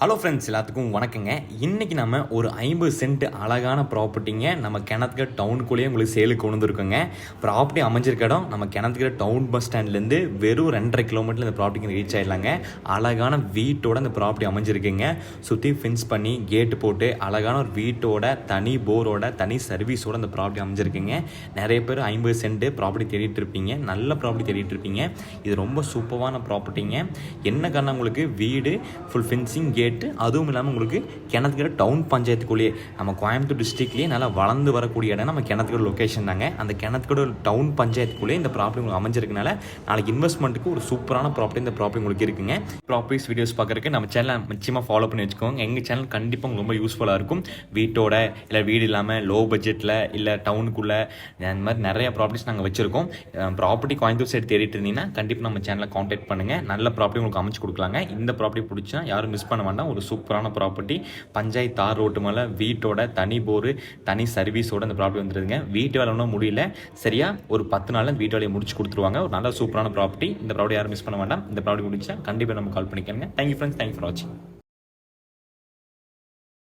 Hello friends, எல்லாத்துக்கும் வணக்கங்க. இன்றைக்கி நம்ம ஒரு 50 சென்ட் அழகான ப்ராப்பர்ட்டிங்க நம்ம கிணத்துக்கடை டவுனுக்குள்ளேயே உங்களுக்கு சேலுக்கு கொண்டு வந்துருக்கோங்க. ப்ராப்பர்ட்டி அமைஞ்சிருக்க இடம் நம்ம கிணத்துக்கடை டவுன் பஸ் ஸ்டாண்ட்லேருந்து வெறும் 2.5 கிலோமீட்டரில் இந்த ப்ராப்பர்ட்டிக்கு ரீச் ஆகிடலாங்க. அழகான வீட்டோட இந்த ப்ராப்பர்ட்டி அமைஞ்சிருக்குங்க. சுற்றி ஃபின்ஸ் பண்ணி கேட்டு போட்டு அழகான ஒரு வீட்டோட தனி போரோட தனி சர்வீஸோட இந்த ப்ராப்பர்ட்டி அமைஞ்சிருக்குங்க. நிறைய பேர் 50 சென்ட் ப்ராப்பர்ட்டி தேடிட்டு இருப்பீங்க, நல்ல ப்ராப்பர்ட்டி தேடிட்டு இருப்பீங்க. இது ரொம்ப சூப்பரான ப்ராப்பர்ட்டிங்க. என்ன காரணம், உங்களுக்கு வீடு ஃபுல் ஃபின்சிங் கேட்டு, அதுவும் இல்லாமல் உங்களுக்கு கிணத்துக்கடை டவுன் பஞ்சாயத்துக்குள்ளேயே நம்ம கோயம்புத்தூர் டிஸ்ட்ரிக்ட்லேயே நல்லா வளர்ந்து வரக்கூடிய இடம் நம்ம கிணத்துக்கடை லொக்கேஷன் தாங்க. அந்த கிணத்துக்கடை டவுன் பஞ்சாயத்துக்குள்ளேயே இந்த ப்ராப்பர்ட்டி உங்களுக்கு அமைஞ்சிருக்கனால நாளைக்கு இன்வெஸ்ட்மெண்ட்டுக்கு ஒரு சூப்பரான ப்ராப்பர்ட்டி இந்த ப்ராப்பர்ட்டி உங்களுக்கு இருக்குங்க. ப்ராப்பர்ட்டிஸ் வீடியோஸ் பார்க்குறதுக்கு நம்ம சேனலை நிச்சயமாக ஃபாலோ பண்ணி வச்சுக்கோங்க. எங்கள் சேனல் கண்டிப்பாக உங்களுக்கு ரொம்ப யூஸ்ஃபுல்லாக இருக்கும். வீட்டோட இல்லை வீடு இல்லாமல் லோ பட்ஜெட்டில் இல்லை டவுனுக்குள்ளே அந்த மாதிரி நிறைய ப்ராப்பர்ட்டிஸ் நாங்கள் வச்சுருக்கோம். ப்ராப்பர்ட்டி கோயம்புத்தூர் சைடு தேடிட்டு இருந்தீங்கன்னா கண்டிப்பாக நம்ம சேனலை காண்டாக்ட் பண்ணுங்கள். நல்ல ப்ராப்பர்ட்டி உங்களுக்கு அமைச்சு கொடுக்கலாங்க. இந்த ப்ராப்பர்ட்டி பிடிச்சா யாரும் மிஸ் பண்ண வேண்டாம். ஒரு சூப்பரான ப்ராப்பர்ட்டி பஞ்சாயத்து தார் ரோட்டு மேலே வீட்டோட தனி போர் தனி சர்வீஸோட இந்த ப்ராப்பர்ட்டி வந்துருதுங்க. வீட்டு வேலை ஒன்றும் முடியல, சரியா ஒரு 10 நாளில் வீட்டு வேலையை முடிச்சு கொடுத்துருவாங்க. ஒரு நல்ல சூப்பரான ப்ராப்பர்ட்டி. இந்த ப்ராப்பர்ட்டி யாரும் மிஸ் பண்ண வேண்டாம். இந்த ப்ராப்பர்ட்டி முடிச்சா கண்டிப்பாக நம்ம கால் பண்ணிக்கோங்க. தேங்க்யூ ஃப்ரெண்ட்ஸ், தேங்க்யூ ஃபார் வாட்சிங்.